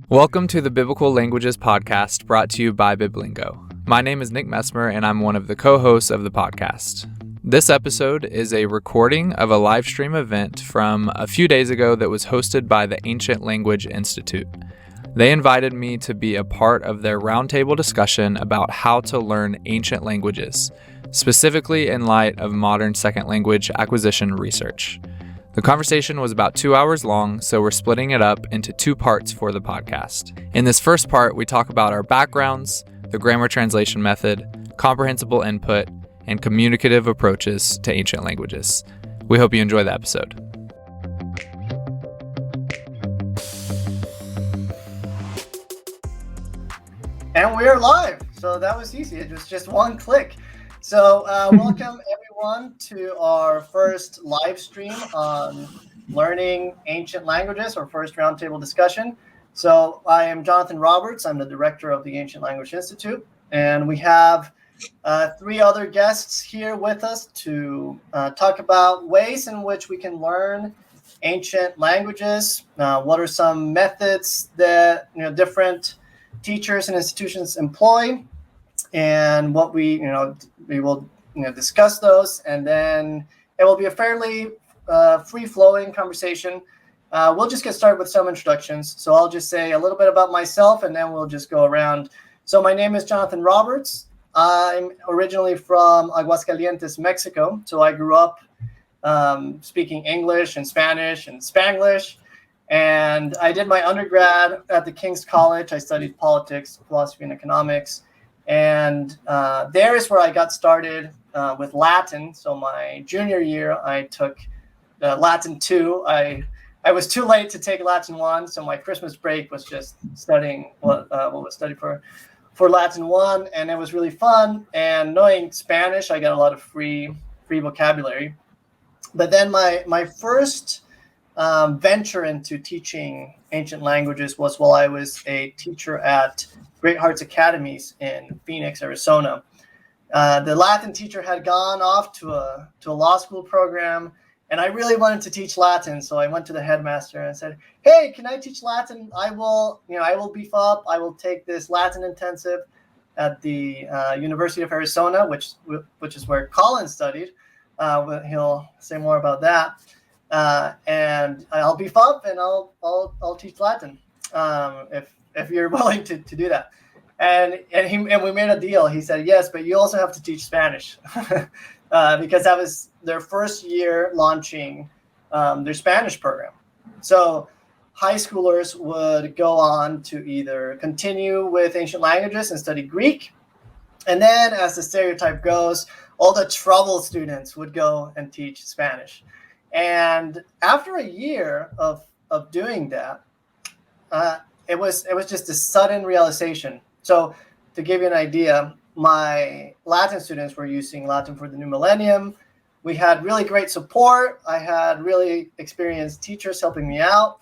Welcome to the Biblical Languages podcast brought to you by Biblingo. My name is Nick Messmer and I'm one of the co-hosts of the podcast. This episode is a recording of a live stream event from a few days ago that was hosted by the Ancient Language Institute. They invited me to be a part of their roundtable discussion about how to learn ancient languages, specifically in light of modern second language acquisition research. The conversation was about 2 hours long, so we're splitting it up into two parts for the podcast. In this first part, we talk about our backgrounds, the grammar translation method, comprehensible input, and communicative approaches to ancient languages. We hope you enjoy the episode. And we are live, so that was easy. It was just one click. So welcome everyone to our first live stream on learning ancient languages, our first roundtable discussion. So I am Jonathan Roberts. I'm the director of the Ancient Language Institute, and we have three other guests here with us to talk about ways in which we can learn ancient languages. What are some methods that different teachers and institutions employ, and what we will discuss those, and then it will be a fairly free-flowing conversation. We'll just get started with some introductions. So I'll just say a little bit about myself, and then we'll just go around. So my name is Jonathan Roberts. I'm originally from Aguascalientes, Mexico. So I grew up speaking English and Spanish and Spanglish. And I did my undergrad at the King's College. I studied politics, philosophy, and economics. And there is where I got started with Latin. So my junior year, I took Latin 2. I was too late to take Latin 1, so my Christmas break was just studying what was studied for Latin 1, and it was really fun. And knowing Spanish, I got a lot of free vocabulary. But then my first venture into teaching ancient languages was while I was a teacher at Great Hearts Academies in Phoenix, Arizona. The Latin teacher had gone off to a law school program, and I really wanted to teach Latin, so I went to the headmaster and said, "Hey, can I teach Latin? I will beef up. I will take this Latin intensive at the University of Arizona, which is where Colin studied. He'll say more about that." And I'll beef up and I'll teach Latin if you're willing to do that. And we made a deal. He said, yes, but you also have to teach Spanish because that was their first year launching their Spanish program. So high schoolers would go on to either continue with ancient languages and study Greek. And then as the stereotype goes, all the troubled students would go and teach Spanish. And after a year of doing that, it was just a sudden realization. So to give you an idea, my Latin students were using Latin for the new millennium. We had really great support. I had really experienced teachers helping me out.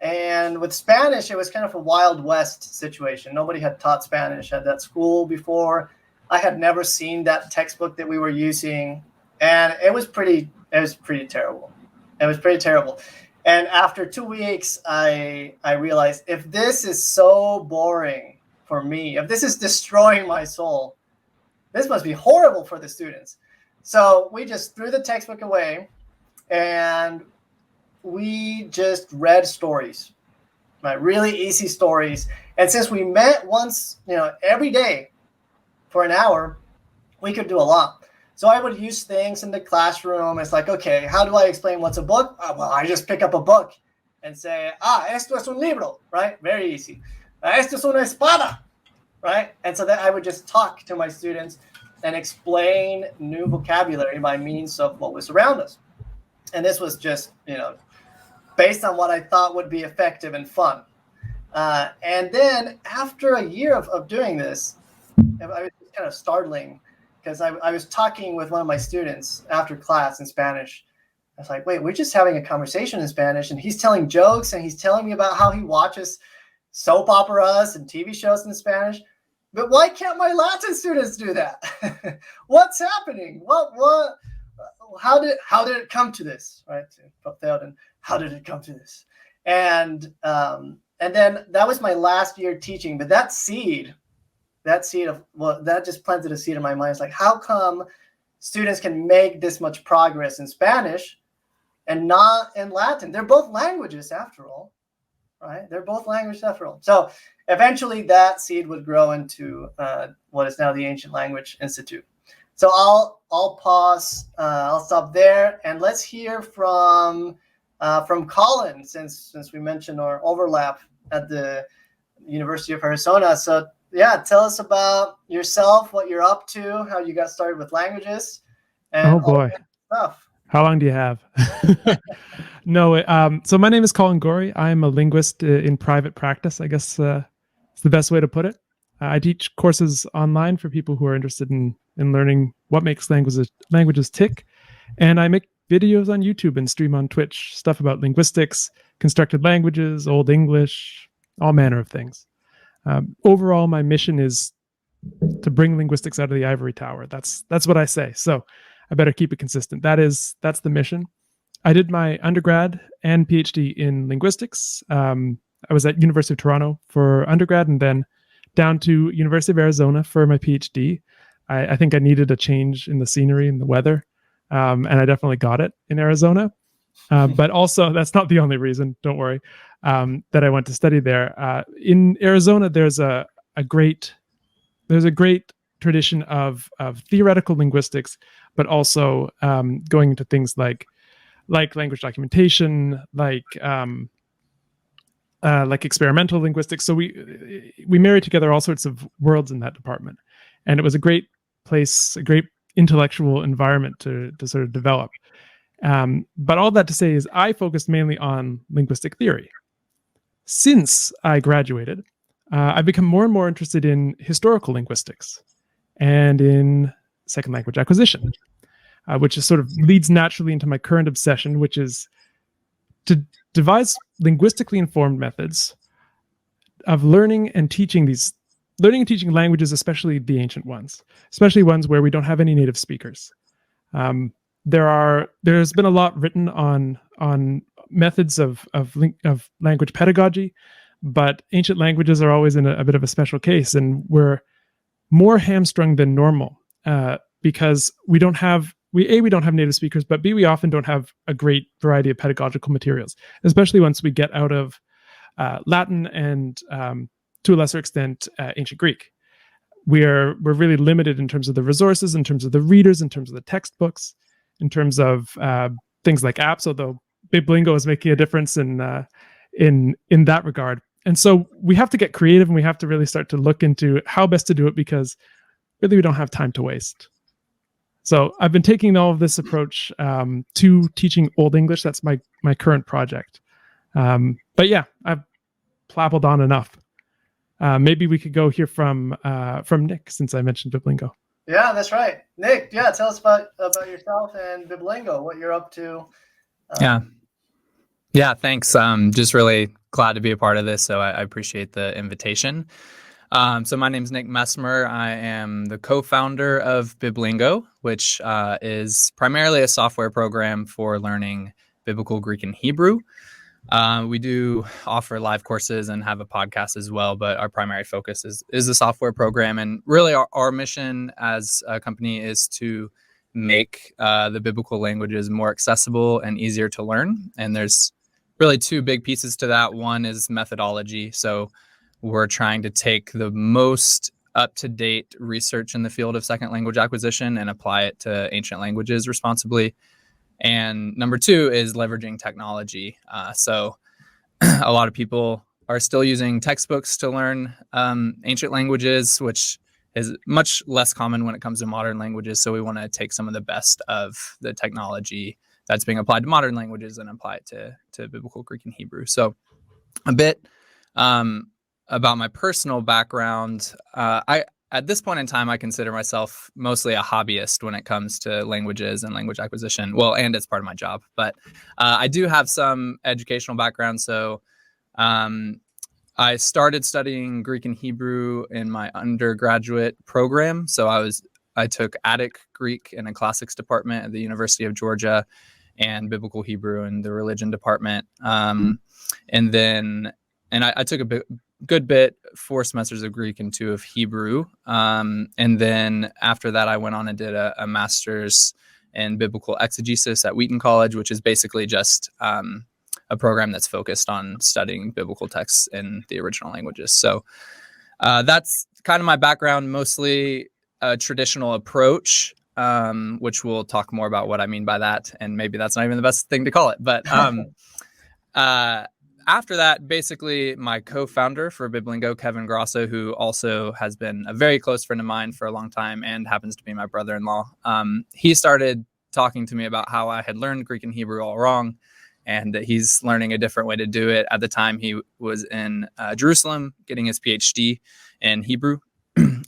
And with Spanish, it was kind of a Wild West situation. Nobody had taught Spanish at that school before. I had never seen that textbook that we were using. And it was pretty terrible. It was pretty terrible. And after 2 weeks, I realized if this is so boring for me, if this is destroying my soul, this must be horrible for the students. So we just threw the textbook away and we just read stories, right? Really easy stories. And since we met once, every day for an hour, we could do a lot. So I would use things in the classroom. It's like, okay, how do I explain what's a book? Well, I just pick up a book and say, esto es un libro, right? Very easy. Esto es una espada, right? And so then I would just talk to my students and explain new vocabulary by means of what was around us. And this was just, based on what I thought would be effective and fun. And then after a year of doing this, it was kind of startling, because I was talking with one of my students after class in Spanish. I was like, wait, we're just having a conversation in Spanish, and he's telling jokes, and he's telling me about how he watches soap operas and TV shows in Spanish. But why can't my Latin students do that? What's happening? How did it come to this? Right? How did it come to this? And And then that was my last year teaching, but that seed of, well, that just planted a seed in my mind. It's like, how come students can make this much progress in Spanish and not in Latin? They're both languages after all, right? They're both languages after all. So eventually that seed would grow into what is now the Ancient Language Institute. So I'll pause, I'll stop there, and let's hear from Colin, since we mentioned our overlap at the University of Arizona. So yeah, tell us about yourself, what you're up to, how you got started with languages, and oh boy, stuff. How long do you have? No, so my name is Colin Gorey. I'm a linguist in private practice, I guess it's the best way to put it. I teach courses online for people who are interested in learning what makes languages tick. And I make videos on YouTube and stream on Twitch, stuff about linguistics, constructed languages, Old English, all manner of things. Overall, my mission is to bring linguistics out of the ivory tower. That's what I say. So I better keep it consistent. That's the mission. I did my undergrad and PhD in linguistics. I was at University of Toronto for undergrad and then down to University of Arizona for my PhD. I think I needed a change in the scenery and the weather, and I definitely got it in Arizona. But also, that's not the only reason, don't worry, that I went to study there. In Arizona, there's a great tradition of theoretical linguistics, but also going into things like language documentation, like experimental linguistics. So we married together all sorts of worlds in that department, and it was a great place, a great intellectual environment to sort of develop. But all that to say is I focused mainly on linguistic theory. Since I graduated, I've become more and more interested in historical linguistics and in second language acquisition, which is sort of leads naturally into my current obsession, which is to devise linguistically informed methods of learning and teaching languages, especially the ancient ones, especially ones where we don't have any native speakers. There's been a lot written on methods of language pedagogy, but ancient languages are always in a bit of a special case, and we're more hamstrung than normal because we don't have native speakers, but B, we often don't have a great variety of pedagogical materials, especially once we get out of Latin and to a lesser extent ancient Greek. We're really limited in terms of the resources, in terms of the readers, in terms of the textbooks, in terms of things like apps, although Biblingo is making a difference in that regard. And so we have to get creative, and we have to really start to look into how best to do it, because really we don't have time to waste. So I've been taking all of this approach to teaching Old English. That's my current project. But yeah, I've plabbled on enough. Maybe we could go hear from Nick, since I mentioned Biblingo. Yeah, that's right. Nick, yeah, tell us about yourself and Biblingo, what you're up to. Yeah, thanks. Just really glad to be a part of this, so I appreciate the invitation. So my name is Nick Messmer. I am the co-founder of Biblingo, which is primarily a software program for learning Biblical Greek and Hebrew. We do offer live courses and have a podcast as well, but our primary focus is the software program. And really our mission as a company is to make the biblical languages more accessible and easier to learn. And there's really two big pieces to that. One is methodology. So we're trying to take the most up-to-date research in the field of second language acquisition and apply it to ancient languages responsibly. And number two is leveraging technology. So a lot of people are still using textbooks to learn ancient languages, which is much less common when it comes to modern languages. So we want to take some of the best of the technology that's being applied to modern languages and apply it to Biblical Greek and Hebrew. So a bit about my personal background. At this point in time, I consider myself mostly a hobbyist when it comes to languages and language acquisition. Well, and it's part of my job, but I do have some educational background. So I started studying Greek and Hebrew in my undergraduate program. So I took Attic Greek in a classics department at the University of Georgia and Biblical Hebrew in the religion department. And then and I took a good bit, 4 semesters of Greek and 2 of Hebrew. And then after that, I went on and did a master's in biblical exegesis at Wheaton College, which is basically just a program that's focused on studying biblical texts in the original languages. So that's kind of my background, mostly a traditional approach, which we'll talk more about what I mean by that. And maybe that's not even the best thing to call it. But after that, basically my co-founder for Biblingo, Kevin Grosso, who also has been a very close friend of mine for a long time and happens to be my brother-in-law, he started talking to me about how I had learned Greek and Hebrew all wrong, and that he's learning a different way to do it. At the time, he was in Jerusalem getting his PhD in Hebrew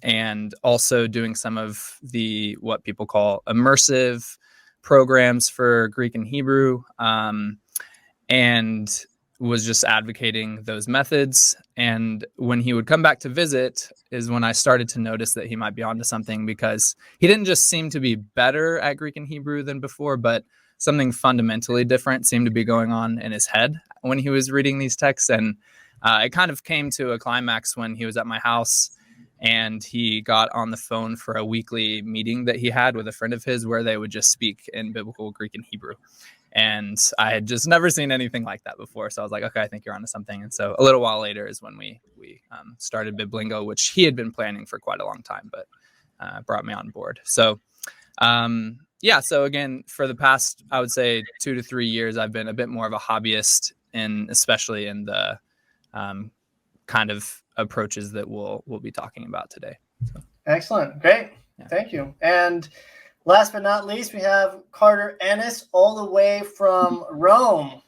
and also doing some of the what people call immersive programs for Greek and Hebrew, and was just advocating those methods. And when he would come back to visit is when I started to notice that he might be onto something, because he didn't just seem to be better at Greek and Hebrew than before, but something fundamentally different seemed to be going on in his head when he was reading these texts. And it kind of came to a climax when he was at my house and he got on the phone for a weekly meeting that he had with a friend of his where they would just speak in biblical Greek and Hebrew. And I had just never seen anything like that before. So I was like, okay, I think you're onto something. And so a little while later is when we started Biblingo, which he had been planning for quite a long time, but brought me on board. So, so again, for the past, I would say 2 to 3 years, I've been a bit more of a hobbyist, especially in the kind of approaches that we'll be talking about today. So. Excellent. Great. Yeah. Thank you. And last but not least, we have Carter Ennis, all the way from Rome.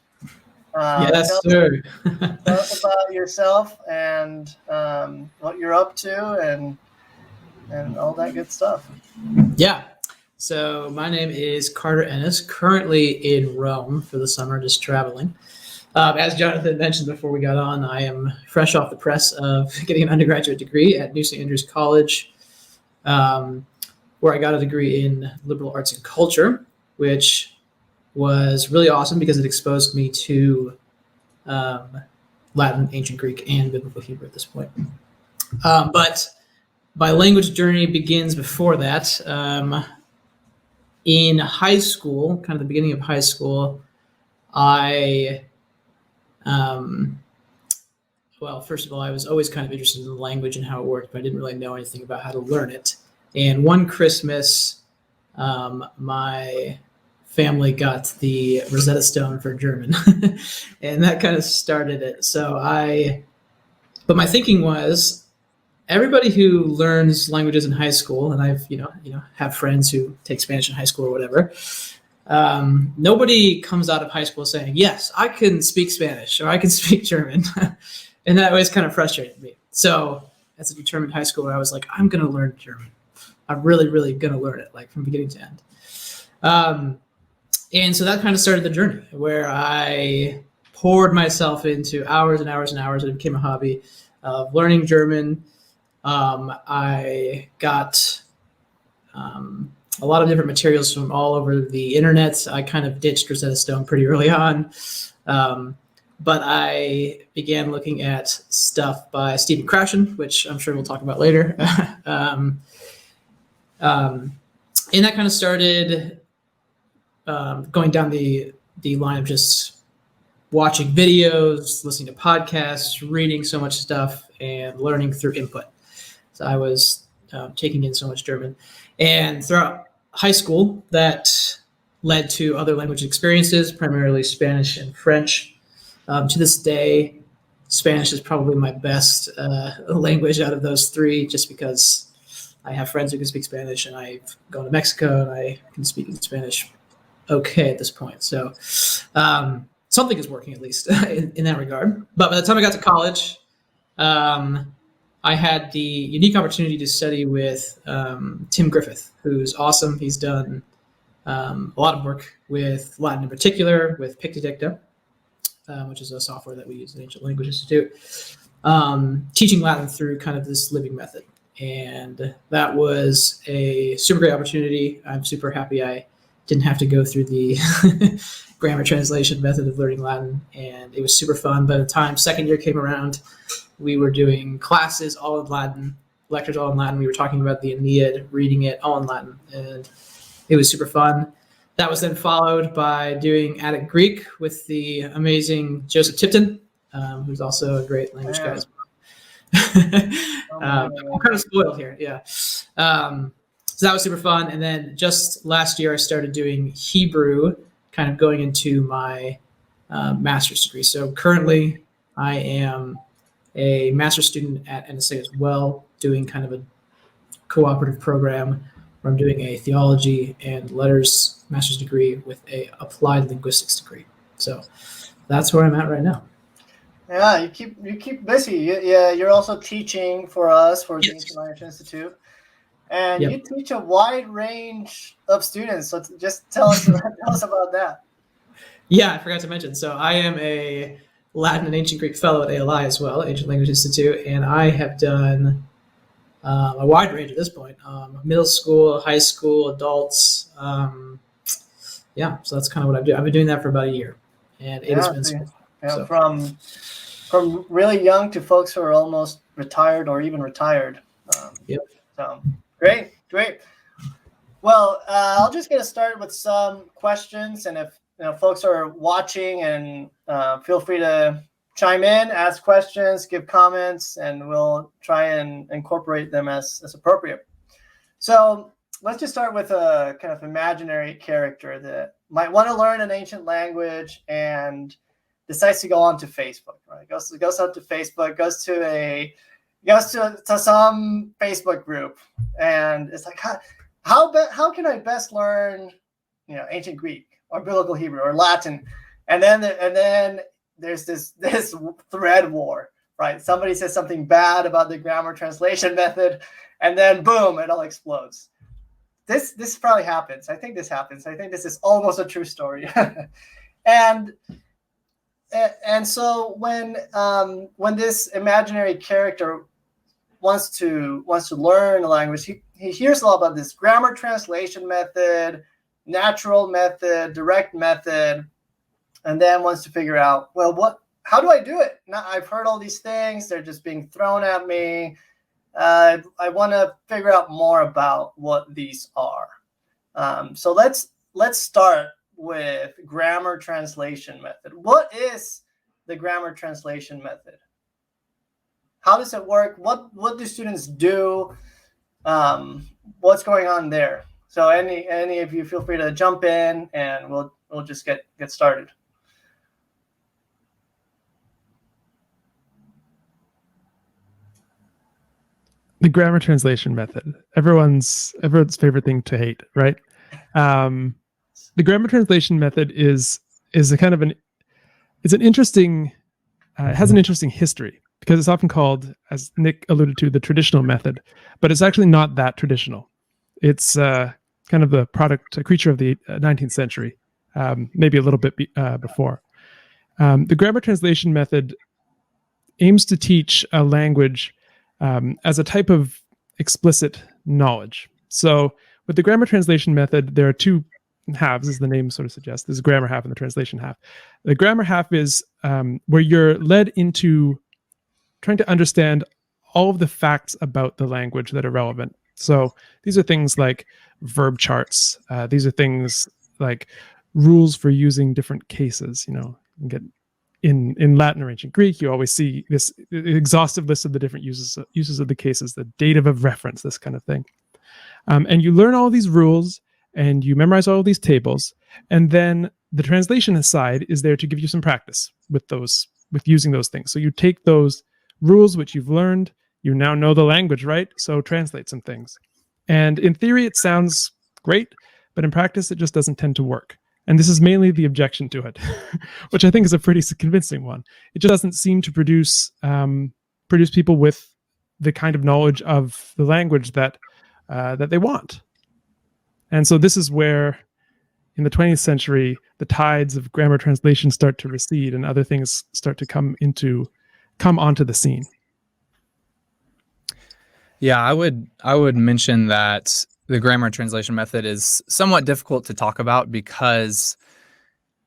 Yes, sir. Tell us about yourself and what you're up to and all that good stuff. Yeah. So my name is Carter Ennis, currently in Rome for the summer, just traveling. As Jonathan mentioned before we got on, I am fresh off the press of getting an undergraduate degree at New St. Andrews College, where I got a degree in liberal arts and culture, which was really awesome because it exposed me to Latin, ancient Greek, and biblical Hebrew at this point. But my language journey begins before that. In high school, kind of the beginning of high school, first of all, I was always kind of interested in the language and how it worked, but I didn't really know anything about how to learn it. And one Christmas, my family got the Rosetta Stone for German, and that kind of started it. But my thinking was, everybody who learns languages in high school, and I've have friends who take Spanish in high school or whatever, nobody comes out of high school saying, yes, I can speak Spanish or I can speak German. And that always kind of frustrated me. So as a determined high schooler, I was like, I'm going to learn German. I'm really, really going to learn it, like from beginning to end. And so that kind of started the journey where I poured myself into hours and hours and hours. It became a hobby of learning German. I got a lot of different materials from all over the internet. I kind of ditched Rosetta Stone pretty early on. But I began looking at stuff by Stephen Krashen, which I'm sure we'll talk about later. And that kind of started going down the line of just watching videos, listening to podcasts, reading so much stuff, and learning through input. So I was taking in so much German. And throughout high school, that led to other language experiences, primarily Spanish and French. To this day, Spanish is probably my best language out of those three, just because I have friends who can speak Spanish, and I've gone to Mexico, and I can speak Spanish okay at this point. So something is working, at least, in that regard. But by the time I got to college, I had the unique opportunity to study with Tim Griffith, who's awesome. He's done a lot of work with Latin in particular, with Pictodicta, which is a software that we use at Ancient Language Institute, teaching Latin through kind of this living method. And that was a super great opportunity. I'm super happy I didn't have to go through the grammar translation method of learning Latin, and it was super fun. By the time second year came around, we were doing classes all in Latin, lectures all in Latin. We were talking about the Aeneid, reading it all in Latin, and it was super fun. That was then followed by doing Attic Greek with the amazing Joseph Tipton, who's also a great language guy as well. I'm kind of spoiled here, yeah. So that was super fun. And then just last year, I started doing Hebrew, kind of going into my master's degree. So currently, I am a master's student at NSA as well, doing kind of a cooperative program where I'm doing a theology and letters master's degree with a applied linguistics degree. So that's where I'm at right now. Yeah, you keep busy. You're also teaching for us for the Ancient Language Institute. And you teach a wide range of students. So just tell us about that. Yeah, I forgot to mention. So I am a Latin and Ancient Greek fellow at ALI as well, Ancient Language Institute, and I have done a wide range at this point: middle school, high school, adults. So that's kind of what I do. I've been doing that for about a year, and it has been from really young to folks who are almost retired or even retired. So great. Well, I'll just get us started with some questions, and if folks are watching, and feel free to chime in, ask questions, give comments, and we'll try and incorporate them as appropriate. So let's just start with a kind of imaginary character that might want to learn an ancient language and decides to go onto Facebook. Right? Goes onto Facebook, goes to some Facebook group, and it's like, how can I best learn, ancient Greek or biblical Hebrew or Latin? And then there's this thread war, right? Somebody says something bad about the grammar translation method, and then boom, it all explodes. This probably happens. I think this happens. I think this is almost a true story. And so when this imaginary character wants to learn a language, he hears a lot about this grammar translation method, natural method, direct method, and then wants to figure out, well, how do I do it? Now, I've heard all these things; they're just being thrown at me. I want to figure out more about what these are. So let's start with grammar translation method. What is the grammar translation method? How does it work? What do students do? What's going on there? So any of you feel free to jump in, and we'll just get started. The grammar translation method, everyone's favorite thing to hate, right? The grammar translation method is a kind of it's an interesting, it has an interesting history, because it's often called, as Nick alluded to, the traditional method, but it's actually not that traditional. It's kind of a creature of the 19th century, maybe a little bit before. The grammar translation method aims to teach a language as a type of explicit knowledge. So with the grammar translation method, there are two halves, as the name sort of suggests. There's a grammar half and the translation half. The grammar half is where you're led into trying to understand all of the facts about the language that are relevant. So these are things like verb charts. These are things like rules for using different cases. You get in Latin or ancient Greek, you always see this exhaustive list of the different uses of the cases, the dative of reference, this kind of thing. And you learn all these rules, and you memorize all of these tables, and then the translation side is there to give you some practice with using those things. So you take those rules which you've learned, you now know the language, right? So translate some things. And in theory, it sounds great, but in practice, it just doesn't tend to work. And this is mainly the objection to it, which I think is a pretty convincing one. It just doesn't seem to produce people with the kind of knowledge of the language that they want. And so this is where, in the 20th century, the tides of grammar translation start to recede, and other things start to come onto the scene. Yeah, I would mention that the grammar translation method is somewhat difficult to talk about because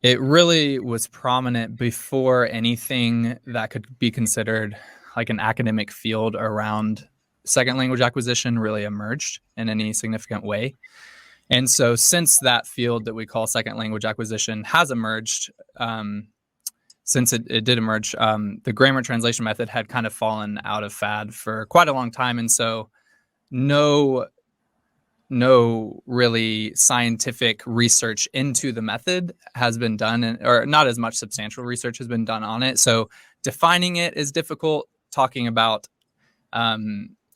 it really was prominent before anything that could be considered like an academic field around second language acquisition really emerged in any significant way. And so since that field that we call second language acquisition has emerged, since it did emerge, the grammar translation method had kind of fallen out of fad for quite a long time. And so no really scientific research into the method has been done, or not as much substantial research has been done on it. So defining it is difficult. Talking about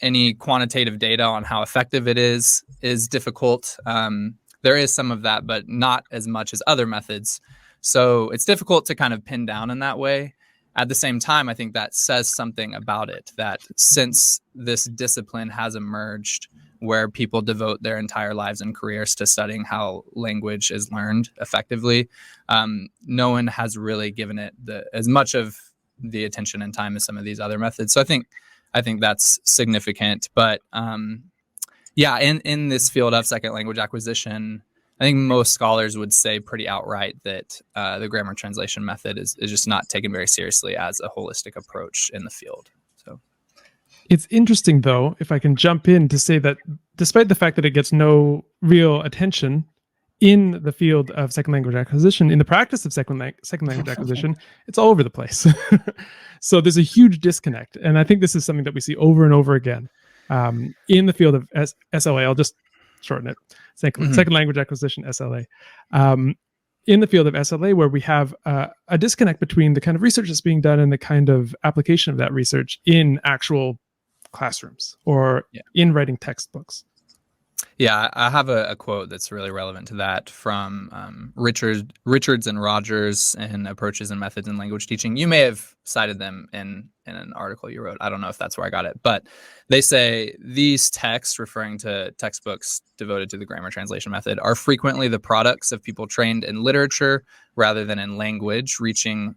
any quantitative data on how effective it is difficult. There is some of that, but not as much as other methods. So it's difficult to kind of pin down in that way. At the same time, I think that says something about it, that since this discipline has emerged where people devote their entire lives and careers to studying how language is learned effectively, no one has really given it as much of the attention and time as some of these other methods. So I think that's significant. But yeah, in this field of second language acquisition, I think most scholars would say pretty outright that the grammar translation method is just not taken very seriously as a holistic approach in the field. So it's interesting, though, if I can jump in to say that despite the fact that it gets no real attention in the field of second language acquisition, in the practice of second language acquisition, it's all over the place. So there's a huge disconnect. And I think this is something that we see over and over again in the field of SLA. I'll just shorten it. Second language acquisition, SLA. In the field of SLA, where we have a disconnect between the kind of research that's being done and the kind of application of that research in actual classrooms or in writing textbooks. Yeah, I have a quote that's really relevant to that from Richards and Rogers in Approaches and Methods in Language Teaching. You may have cited them in an article you wrote. I don't know if that's where I got it, but they say these texts, referring to textbooks devoted to the grammar translation method, are frequently the products of people trained in literature rather than in language teaching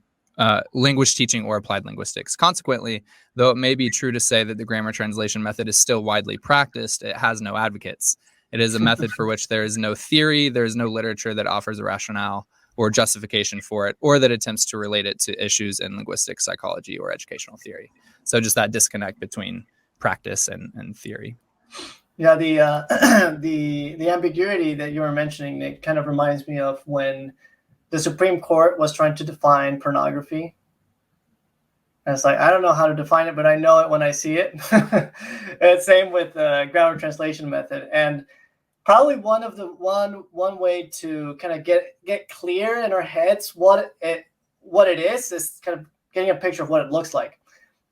or applied linguistics. Consequently, though it may be true to say that the grammar translation method is still widely practiced, it has no advocates. It is a method for which there is no theory, there is no literature that offers a rationale or justification for it, or that attempts to relate it to issues in linguistics, psychology, or educational theory. So just that disconnect between practice and theory. Yeah, the ambiguity that you were mentioning, Nick, kind of reminds me of when the Supreme Court was trying to define pornography. And it's like, I don't know how to define it, but I know it when I see it. And same with the grammar translation method. And probably one way to kind of get clear in our heads what it is kind of getting a picture of what it looks like.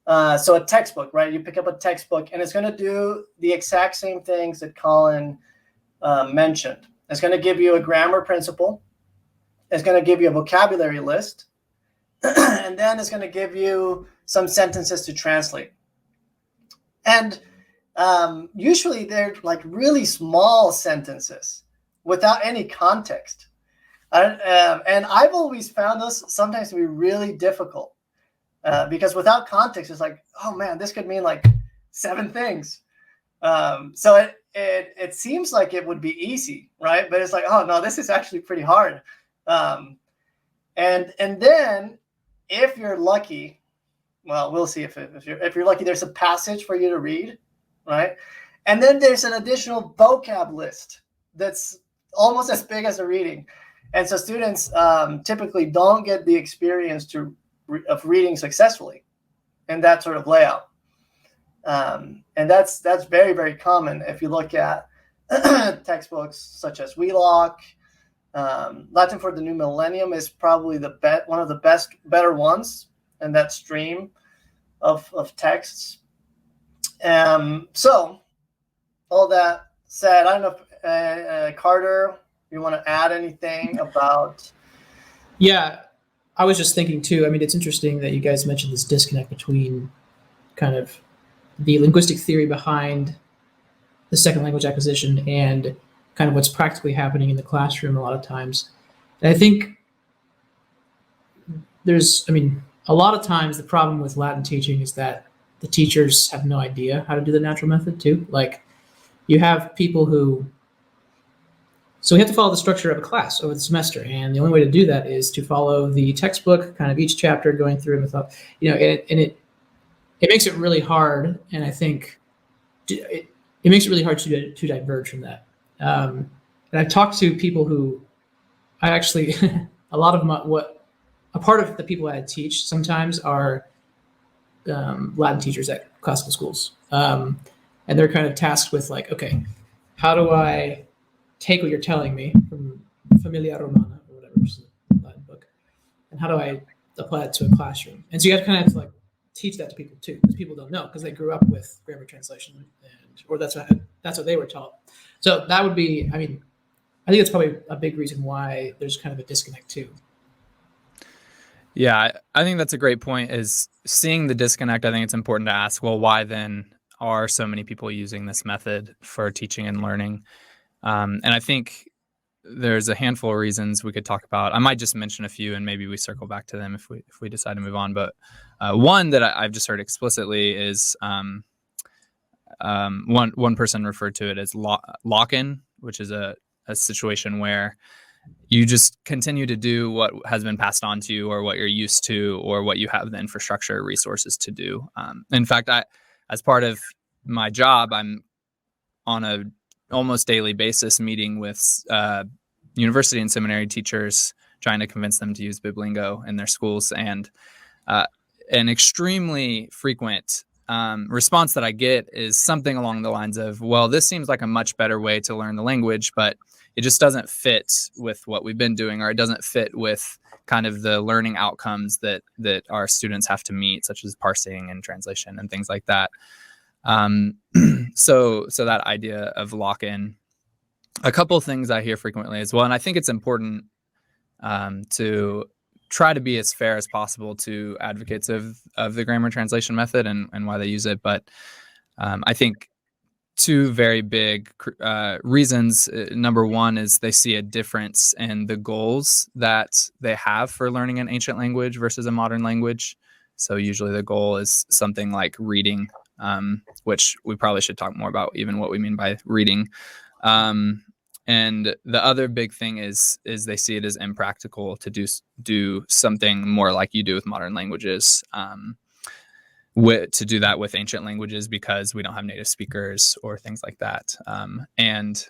So a textbook, right? You pick up a textbook and it's going to do the exact same things that Colin mentioned. It's going to give you a grammar principle. It's going to give you a vocabulary list. And then it's going to give you some sentences to translate. And usually they're like really small sentences without any context. And I've always found those sometimes to be really difficult because without context, it's like, oh man, this could mean like 7 things. So it seems like it would be easy, right? But it's like, oh no, this is actually pretty hard. And then if you're lucky, well, we'll see if you're lucky, there's a passage for you to read, right? And then there's an additional vocab list that's almost as big as a reading. And so students typically don't get the experience of reading successfully in that sort of layout. And that's very, very common if you look at textbooks such as Wheelock. Latin for the New Millennium is probably one of the better ones in that stream of texts. So all that said, I don't know if Carter, you want to add anything about? Yeah, I was just thinking too. I mean, it's interesting that you guys mentioned this disconnect between kind of the linguistic theory behind the second language acquisition and kind of what's practically happening in the classroom a lot of times. And I think a lot of times the problem with Latin teaching is that the teachers have no idea how to do the natural method too. Like you have people who. So we have to follow the structure of a class over the semester, and the only way to do that is to follow the textbook, kind of each chapter going through it, it makes it really hard, and I think it makes it really hard to diverge from that. And I've talked to people who I actually a lot of them, a part of the people I teach sometimes are Latin teachers at classical schools, and they're kind of tasked with like, okay, how do I take what you're telling me from Familia Romana or whatever, which is a Latin book, and how do I apply it to a classroom? And so you have to kind of like teach that to people too, because people don't know because they grew up with grammar translation, or that's what they were taught. So that would be, I mean, I think it's probably a big reason why there's kind of a disconnect too. Yeah, I think that's a great point, is seeing the disconnect. I think it's important to ask, well, why then are so many people using this method for teaching and learning? And I think there's a handful of reasons we could talk about. I might just mention a few and maybe we circle back to them if we decide to move on. But one that I've just heard explicitly is one person referred to it as lock-in, which is a situation where you just continue to do what has been passed on to you or what you're used to or what you have the infrastructure or resources to do. In fact, as part of my job, I'm on a almost daily basis meeting with university and seminary teachers, trying to convince them to use Biblingo in their schools. And an extremely frequent response that I get is something along the lines of, well, this seems like a much better way to learn the language, but it just doesn't fit with what we've been doing, or it doesn't fit with kind of the learning outcomes that our students have to meet, such as parsing and translation and things like that. So that idea of lock-in, a couple of things I hear frequently as well. And I think it's important to try to be as fair as possible to advocates of the grammar translation method and why they use it. But I think two very big reasons. Number one is they see a difference in the goals that they have for learning an ancient language versus a modern language. So usually the goal is something like reading, which we probably should talk more about, even what we mean by reading. And the other big thing is they see it as impractical to do something more like you do with modern languages, to do that with ancient languages, because we don't have native speakers or things like that. And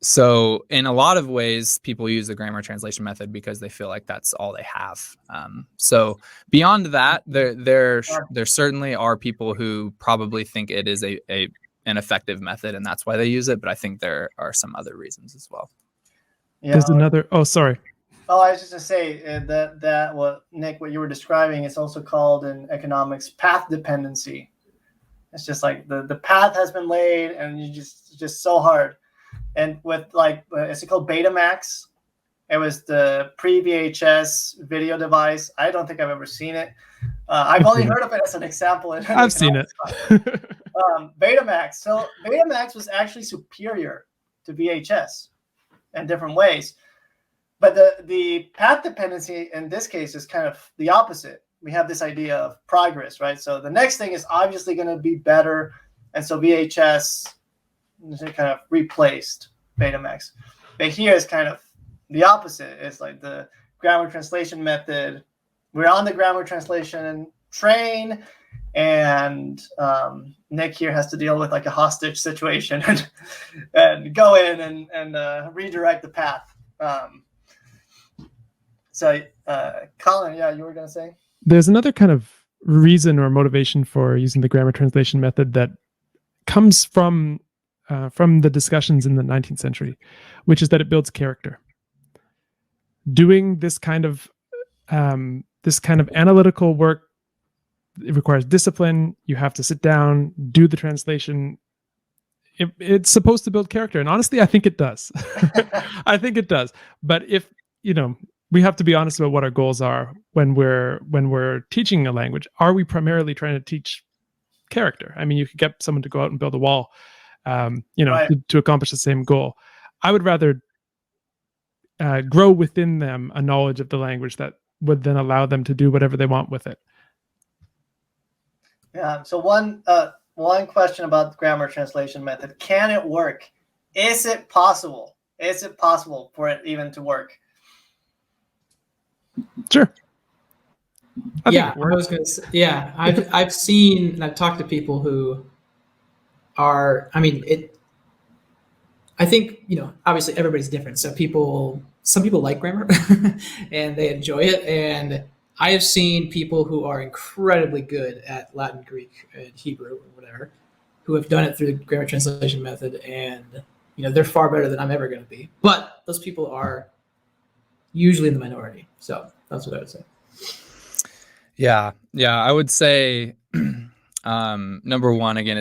so in a lot of ways, people use the grammar translation method because they feel like that's all they have. So beyond that, there certainly are people who probably think it is an effective method, and that's why they use it. But I think there are some other reasons as well. Yeah. There's another. Oh, sorry. Oh, I was just going to say that what Nick, what you were describing, is also called in economics path dependency. It's just like the path has been laid, and you just so hard. And with like, is it called Betamax? It was the pre-VHS video device. I don't think I've ever seen it. I've only heard of it as an example. I've seen it. Betamax. So Betamax was actually superior to VHS in different ways. But the path dependency in this case is kind of the opposite. We have this idea of progress, right? So the next thing is obviously going to be better. And so VHS kind of replaced Betamax. But here is kind of the opposite. It's like the grammar translation method. We're on the grammar translation train, and Nick here has to deal with like a hostage situation and go in and redirect the path. So, Colin, yeah, you were going to say? There's another kind of reason or motivation for using the grammar translation method that comes from the discussions in the 19th century, which is that it builds character. Doing this kind of analytical work, it requires discipline. You have to sit down, do the translation. It's supposed to build character, and honestly, I think it does. I think it does. But if we have to be honest about what our goals are when we're teaching a language. Are we primarily trying to teach character? I mean, you could get someone to go out and build a wall, right, to accomplish the same goal. I would rather grow within them a knowledge of the language that would then allow them to do whatever they want with it. Yeah. So one one question about the grammar translation method. Can it work? Is it possible? Is it possible for it even to work? Sure. I think Yeah, it I works. was going to say, yeah, I've seen and I've talked to people who are, I mean, I think, obviously everybody's different. So some people like grammar and they enjoy it. And I have seen people who are incredibly good at Latin, Greek, and Hebrew or whatever, who have done it through the grammar translation method. And, they're far better than I'm ever going to be. But those people are usually in the minority. So that's what I would say. Yeah, I would say number one, again,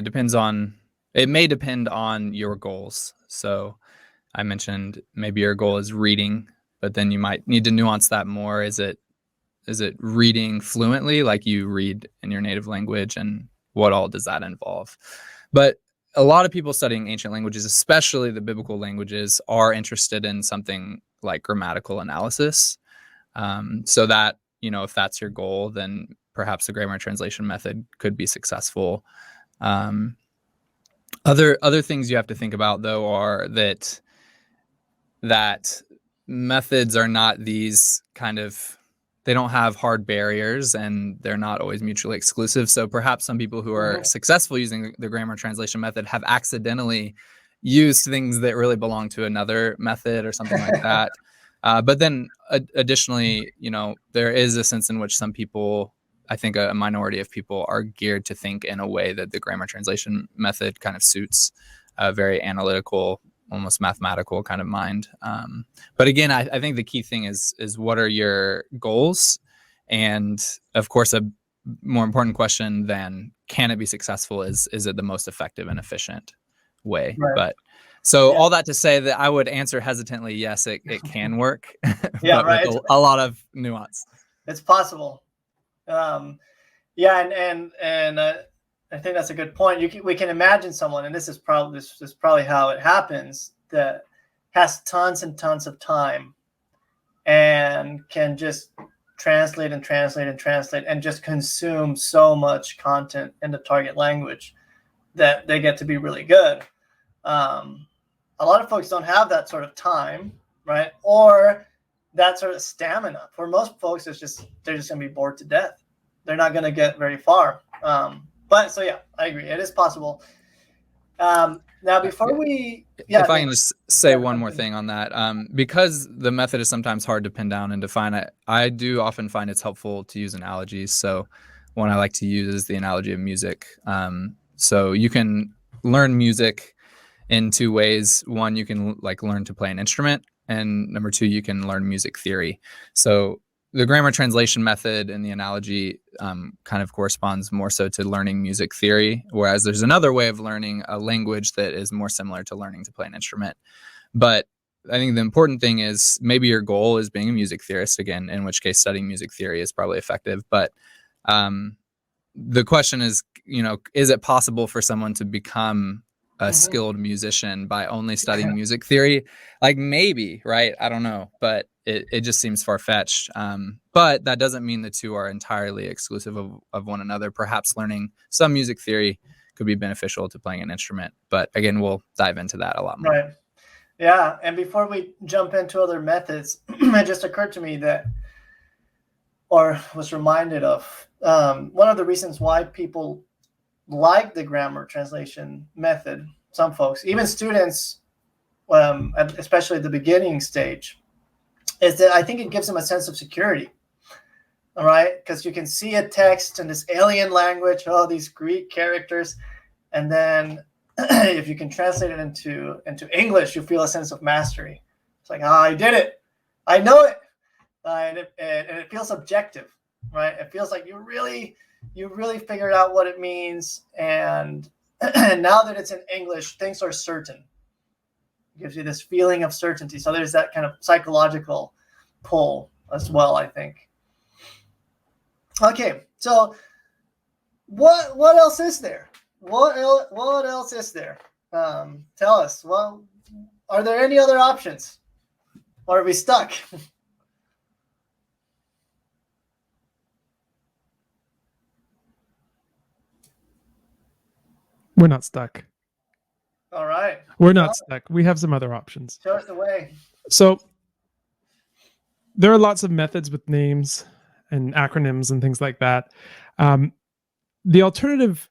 it may depend on your goals. So I mentioned maybe your goal is reading, but then you might need to nuance that more. Is it reading fluently, like you read in your native language, and what all does that involve? But a lot of people studying ancient languages, especially the biblical languages, are interested in something like grammatical analysis. So that, if that's your goal, then perhaps the grammar translation method could be successful. Other things you have to think about, though, are that methods are not these they don't have hard barriers, and they're not always mutually exclusive. So perhaps some people who are successful using the grammar translation method have accidentally used things that really belong to another method or something like that. But then additionally, there is a sense in which some people, I think a minority of people, are geared to think in a way that the grammar translation method kind of suits a very analytical, almost mathematical kind of mind. But again, I think the key thing is what are your goals? And of course, a more important question than can it be successful is it the most effective and efficient way? Right. But so all that to say that I would answer hesitantly, yes, it can work, Yeah, but right. with a lot of nuance. It's possible. Yeah, and I think that's a good point. We can imagine someone, and this is probably how it happens, that has tons and tons of time and can just translate and translate and translate and just consume so much content in the target language that they get to be really good. A lot of folks don't have that sort of time, right? Or that sort of stamina. For most folks, they're just going to be bored to death. They're not going to get very far. But so, yeah, I agree. It is possible. Now, before we... if I can just say one more thing on that, because the method is sometimes hard to pin down and define, I do often find it's helpful to use analogies. So one I like to use is the analogy of music. So you can learn music in two ways. One, you can learn to play an instrument, and number two, you can learn music theory. So the grammar translation method and the analogy kind of corresponds more so to learning music theory, whereas there's another way of learning a language that is more similar to learning to play an instrument. But I think the important thing is maybe your goal is being a music theorist, again, in which case studying music theory is probably effective. But the question is, is it possible for someone to become a skilled musician by only studying music theory? Maybe, right? I don't know, but it just seems far-fetched. But that doesn't mean the two are entirely exclusive of one another. Perhaps learning some music theory could be beneficial to playing an instrument. But again, we'll dive into that a lot more. Right. Yeah. And before we jump into other methods, it just occurred to me that, or was reminded of, one of the reasons why people like the grammar translation method, some folks, even students, especially at the beginning stage, is that I think it gives them a sense of security. All right, because you can see a text in this alien language, these Greek characters, and then if you can translate it into English, you feel a sense of mastery. It's like, I did it, I know it, and it feels objective, right? It feels like you really figured out what it means, and now that it's in English, things are certain. It gives you this feeling of certainty. So there's that kind of psychological pull as well, I think. Okay, so what else is there? What else is there? Tell us. Well, are there any other options, or are we stuck? We're not stuck. All right. We're not stuck. We have some other options. Show us the way. So there are lots of methods with names and acronyms and things like that. The alternative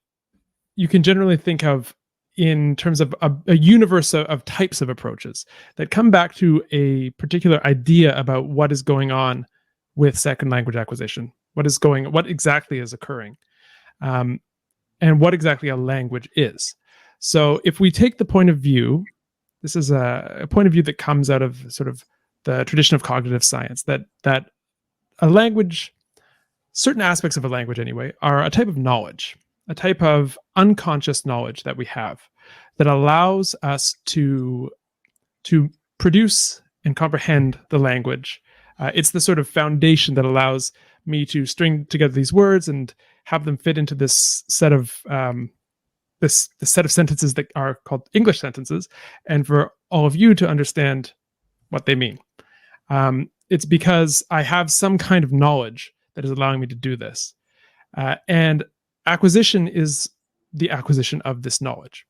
you can generally think of in terms of a universe of types of approaches that come back to a particular idea about what is going on with second language acquisition, what exactly is occurring, and what exactly a language is. So if we take the point of view, this is a point of view that comes out of sort of the tradition of cognitive science, that a language, certain aspects of a language anyway, are a type of knowledge, a type of unconscious knowledge that we have that allows us to produce and comprehend the language. It's the sort of foundation that allows me to string together these words and have them fit into this set of this set of sentences that are called English sentences, and for all of you to understand what they mean. It's because I have some kind of knowledge that is allowing me to do this. And acquisition is the acquisition of this knowledge.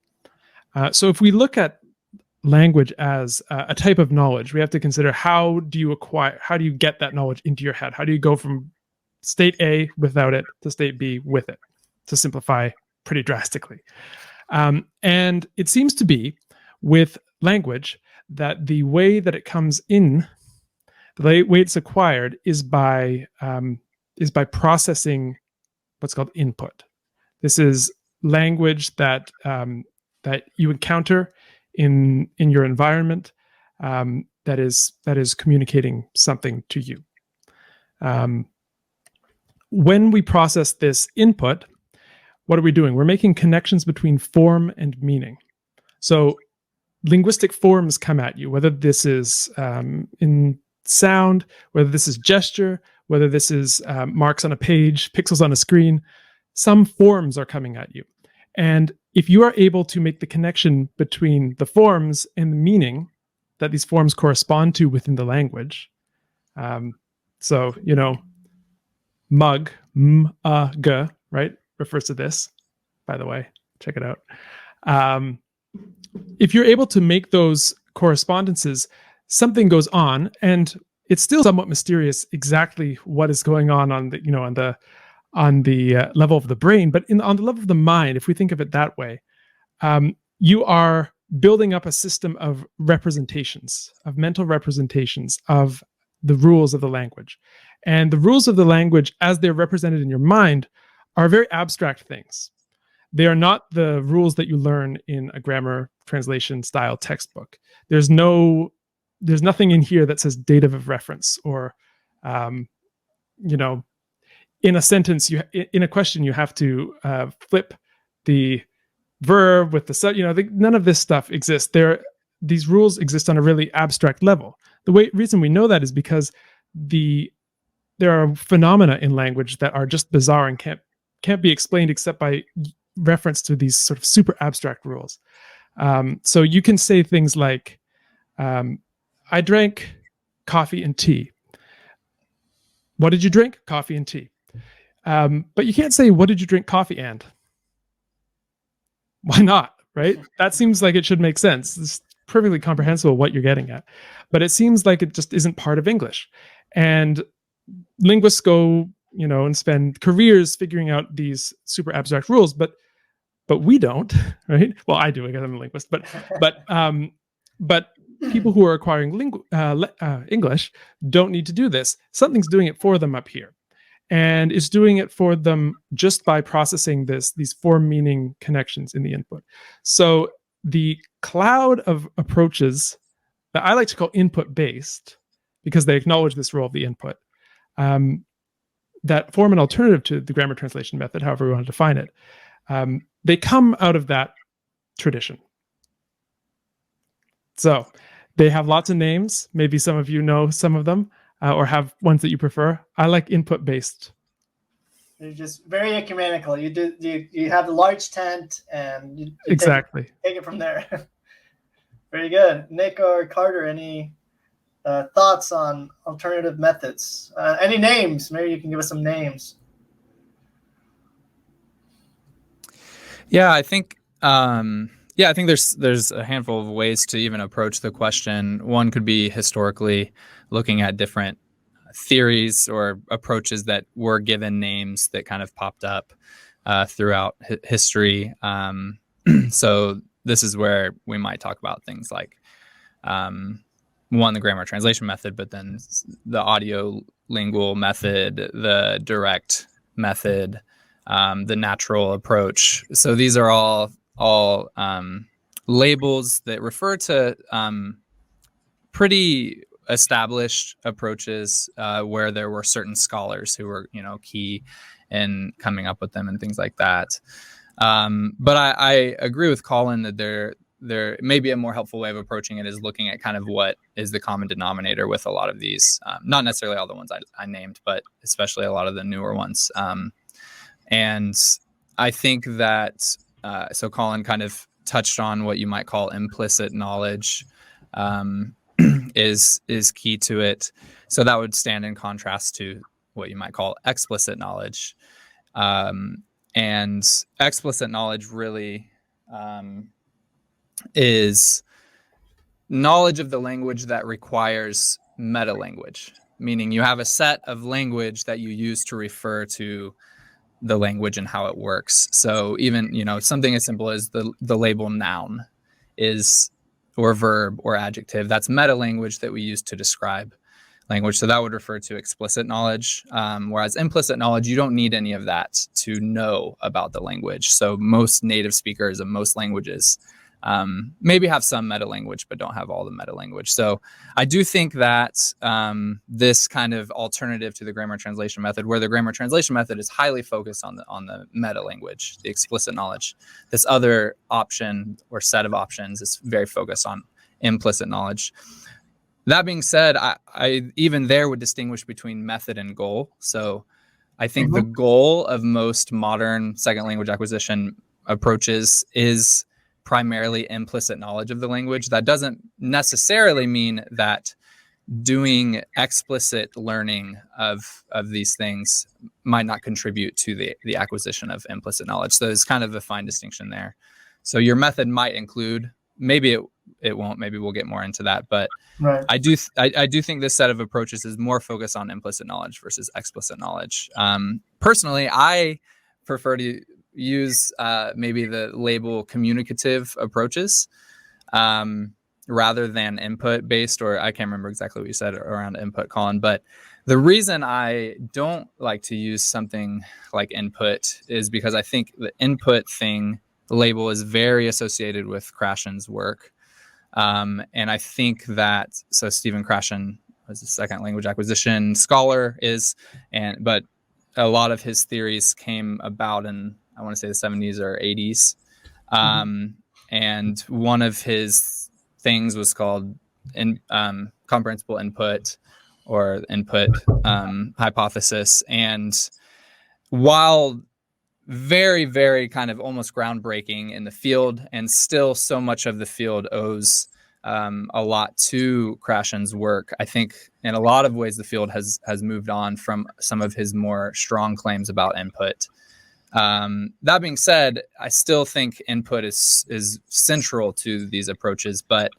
So if we look at language as a type of knowledge, we have to consider how do you get that knowledge into your head? How do you go from state A without it to state B with it, to simplify pretty drastically? And it seems to be with language that the way that it comes in, the way it's acquired is by processing what's called input. This is language that you encounter in your environment that is communicating something to you. When we process this input, what are we doing? We're making connections between form and meaning. So linguistic forms come at you, whether this is in sound, whether this is gesture, whether this is marks on a page, pixels on a screen. Some forms are coming at you. And if you are able to make the connection between the forms and the meaning that these forms correspond to within the language, so, mug, m-a-g, right, refers to this, by the way, check it out. If you're able to make those correspondences, something goes on, and it's still somewhat mysterious exactly what is going on the level of the brain, but on the level of the mind, if we think of it that way, you are building up a system of representations, of mental representations of the rules of the language. And the rules of the language, as they're represented in your mind, are very abstract things. They are not the rules that you learn in a grammar translation style textbook. There's nothing in here that says dative of reference, or, in a sentence, in a question, you have to flip the verb with the subject. None of this stuff exists. These rules exist on a really abstract level. The reason we know that is because there are phenomena in language that are just bizarre and can't be explained except by reference to these sort of super abstract rules. So you can say things like, I drank coffee and tea. What did you drink? Coffee and tea. But you can't say, what did you drink coffee and? Why not, right? That seems like it should make sense. It's perfectly comprehensible what you're getting at. But it seems like it just isn't part of English. And linguists go, and spend careers figuring out these super abstract rules, but we don't, right? Well, I do, because I'm a linguist, but people who are acquiring English don't need to do this. Something's doing it for them up here. And it's doing it for them just by processing these form meaning connections in the input. So the cloud of approaches that I like to call input based, because they acknowledge this role of the input, that form an alternative to the grammar translation method, however we want to define it, they come out of that tradition. So they have lots of names. Maybe some of you know some of them, or have ones that you prefer. I like input based. You're just very ecumenical. You have the large tent, and you exactly take it from there. Very good. Nick or Carter, any thoughts on alternative methods? Any names? Maybe you can give us some names. Yeah, I think Yeah, I think there's a handful of ways to even approach the question. One could be historically looking at different theories or approaches that were given names that kind of popped up throughout history. So this is where we might talk about things like one, the grammar translation method, but then the audio lingual method, the direct method, the natural approach. So these are all labels that refer to pretty established approaches where there were certain scholars who were, key in coming up with them and things like that. But I agree with Colin that there may be a more helpful way of approaching it is looking at kind of what is the common denominator with a lot of these, not necessarily all the ones I named, but especially a lot of the newer ones. And I think that, so Colin kind of touched on what you might call implicit knowledge is key to it. So that would stand in contrast to what you might call explicit knowledge. And explicit knowledge really is knowledge of the language that requires meta language, meaning you have a set of language that you use to refer to the language and how it works. So even, something as simple as the label noun or verb or adjective, that's meta language that we use to describe language. So that would refer to explicit knowledge. Whereas implicit knowledge, you don't need any of that to know about the language. So most native speakers of most languages maybe have some meta language, but don't have all the meta language. So I do think that this kind of alternative to the grammar translation method, where the grammar translation method is highly focused on the meta language, the explicit knowledge, this other option or set of options is very focused on implicit knowledge. That being said, I even there would distinguish between method and goal. So I think the goal of most modern second language acquisition approaches is primarily implicit knowledge of the language. That doesn't necessarily mean that doing explicit learning of these things might not contribute to the acquisition of implicit knowledge. So there's kind of a fine distinction there. So your method might include, maybe it won't, maybe we'll get more into that, but right. I do think this set of approaches is more focused on implicit knowledge versus explicit knowledge. Personally, I prefer to use maybe the label communicative approaches rather than input based, or I can't remember exactly what you said around input, Colin, but the reason I don't like to use something like input is because I think the input thing label is very associated with Krashen's work. And I think that, so Stephen Krashen was a second language acquisition scholar but a lot of his theories came about in, I want to say the 70s or 80s. And one of his things was called comprehensible input or input hypothesis. And while very, very kind of almost groundbreaking in the field, and still so much of the field owes a lot to Krashen's work, I think in a lot of ways the field has moved on from some of his more strong claims about input. That being said, I still think input is central to these approaches, but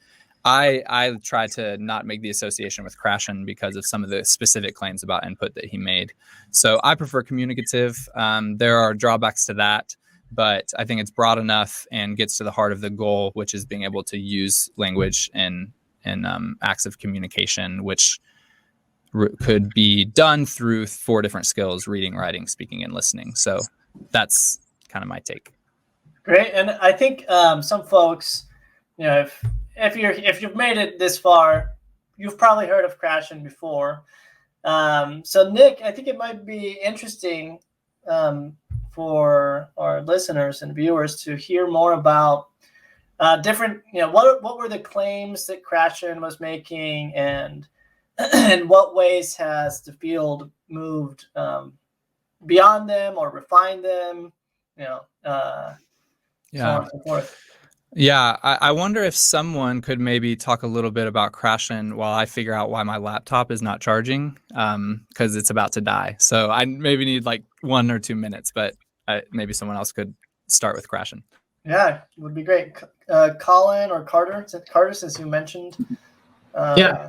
I try to not make the association with Krashen because of some of the specific claims about input that he made. So I prefer communicative. There are drawbacks to that, but I think it's broad enough and gets to the heart of the goal, which is being able to use language in acts of communication, which could be done through 4 different skills: reading, writing, speaking, and listening. So that's kind of my take. Great. And I think some folks, if you've made it this far, you've probably heard of Krashen before. So Nick, I think it might be interesting for our listeners and viewers to hear more about different, what were the claims that Krashen was making, and in what ways has the field moved beyond them or refined them, so on and so forth. Yeah, I wonder if someone could maybe talk a little bit about Krashen while I figure out why my laptop is not charging, because it's about to die. So I maybe need like 1 or 2 minutes, but maybe someone else could start with Krashen. Yeah, it would be great. Colin or Carter, since you mentioned. Yeah.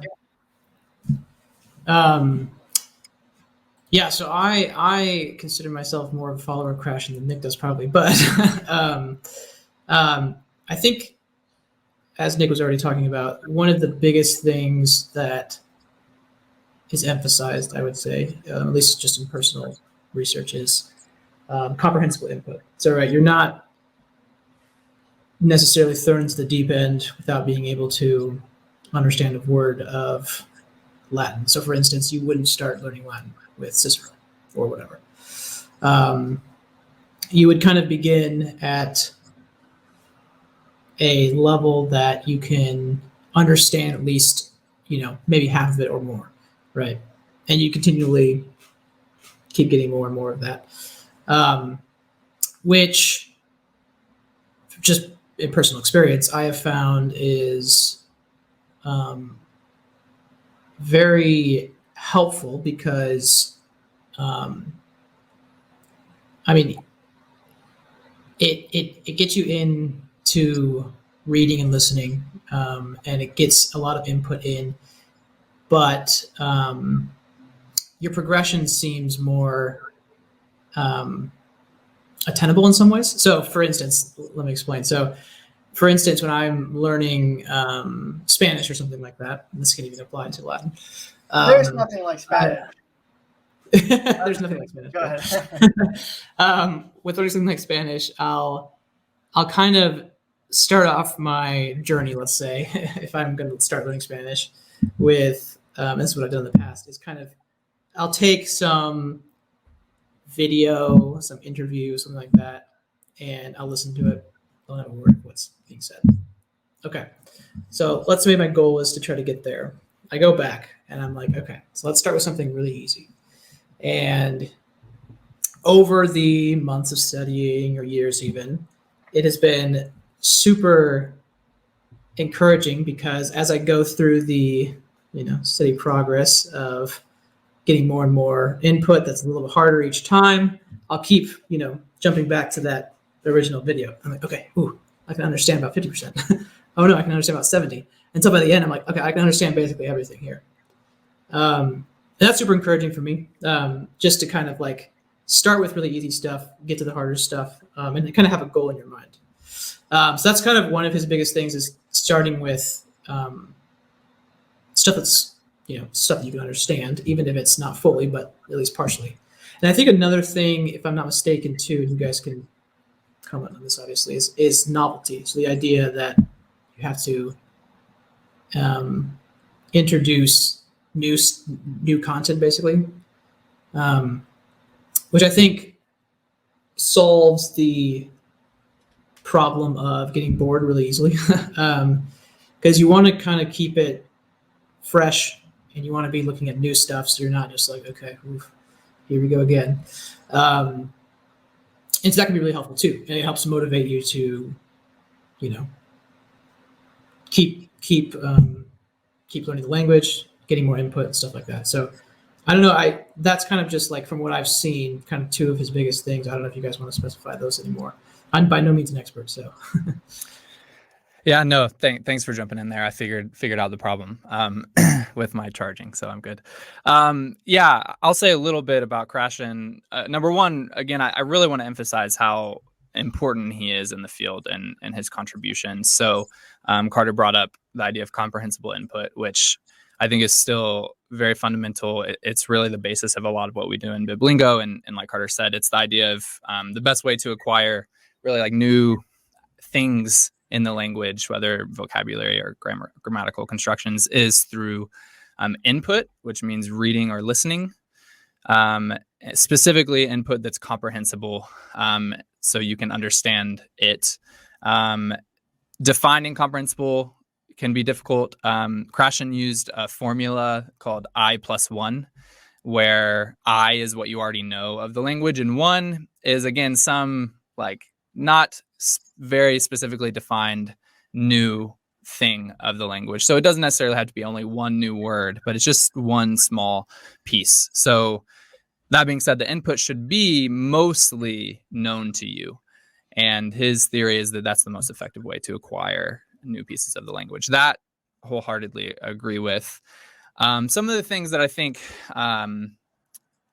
So I consider myself more of a follower of Crashing than Nick does probably, but I think, as Nick was already talking about, one of the biggest things that is emphasized, I would say, at least just in personal research, is comprehensible input. So, right, you're not necessarily thrown into the deep end without being able to understand a word of Latin. So, for instance, you wouldn't start learning Latin with Cicero or whatever. You would kind of begin at a level that you can understand at least, maybe half of it or more, right? And you continually keep getting more and more of that, which, just in personal experience, I have found is very helpful because, it gets you into reading and listening, and it gets a lot of input in, but your progression seems more attainable in some ways. So, for instance, let me explain. So, for instance, when I'm learning Spanish or something like that, and this can even apply to Latin. There's nothing like Spanish. There's nothing like Spanish. Go ahead. With learning something like Spanish, I'll kind of start off my journey, let's say, if I'm going to start learning Spanish with, this is what I've done in the past, is kind of, I'll take some video, some interview, something like that, and I'll listen to it. I don't have a word of what's being said. Okay. So let's say my goal is to try to get there. I go back and I'm like, okay, so let's start with something really easy. And over the months of studying, or years even, it has been super encouraging, because as I go through the, steady progress of getting more and more input that's a little bit harder each time, I'll keep, jumping back to that original video. I'm like, okay, I can understand about 50%. Oh no, I can understand about 70. And so by the end, I'm like, okay, I can understand basically everything here. And that's super encouraging for me, just to kind of like start with really easy stuff, get to the harder stuff, and kind of have a goal in your mind. So that's kind of one of his biggest things, is starting with stuff that's, stuff that you can understand, even if it's not fully, but at least partially. And I think another thing, if I'm not mistaken too, and you guys can comment on this obviously, is novelty. So the idea that you have to introduce new content, basically, which I think solves the problem of getting bored really easily, because you want to kind of keep it fresh, and you want to be looking at new stuff, so you're not just like, okay, here we go again. And so that can be really helpful too, and it helps motivate you to, keep learning the language, getting more input and stuff like that. So I don't know. That's kind of just like, from what I've seen, kind of two of his biggest things. I don't know if you guys want to specify those anymore. I'm by no means an expert, so. Yeah, no, thanks for jumping in there. I figured out the problem with my charging, so I'm good. Yeah, I'll say a little bit about Krashen. Number one, again, I really want to emphasize how important he is in the field and his contribution. So Carter brought up the idea of comprehensible input, which I think is still very fundamental. It's really the basis of a lot of what we do in Biblingo. And like Carter said, it's the idea of the best way to acquire really like new things in the language, whether vocabulary or grammatical constructions, is through input, which means reading or listening. Specifically input that's comprehensible, so you can understand it. Defining comprehensible can be difficult. Krashen used a formula called I+1, where I is what you already know of the language, and 1 is, again, some like not very specifically defined new thing of the language. So it doesn't necessarily have to be only one new word, but it's just one small piece. So that being said, the input should be mostly known to you. And his theory is that that's the most effective way to acquire new pieces of the language. That wholeheartedly agree with. Some of the things that I think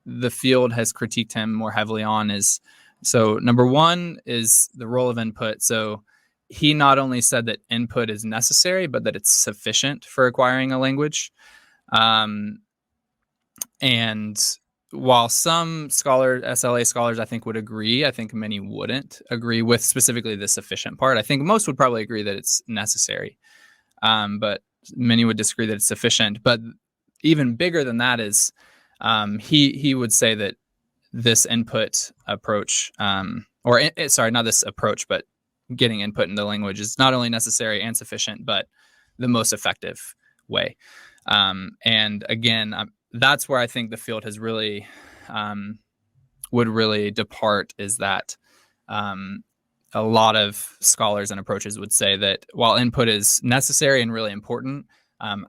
the field has critiqued him more heavily on is, so number one is the role of input. So he not only said that input is necessary, but that it's sufficient for acquiring a language. And while some SLA scholars, I think, would agree, I think many wouldn't agree with specifically the sufficient part. I think most would probably agree that it's necessary, but many would disagree that it's sufficient. But even bigger than that is he would say that this input approach, sorry, not this approach, but getting input into the language is not only necessary and sufficient, but the most effective way. And again, that's where I think the field has really would really depart, is that a lot of scholars and approaches would say that while input is necessary and really important,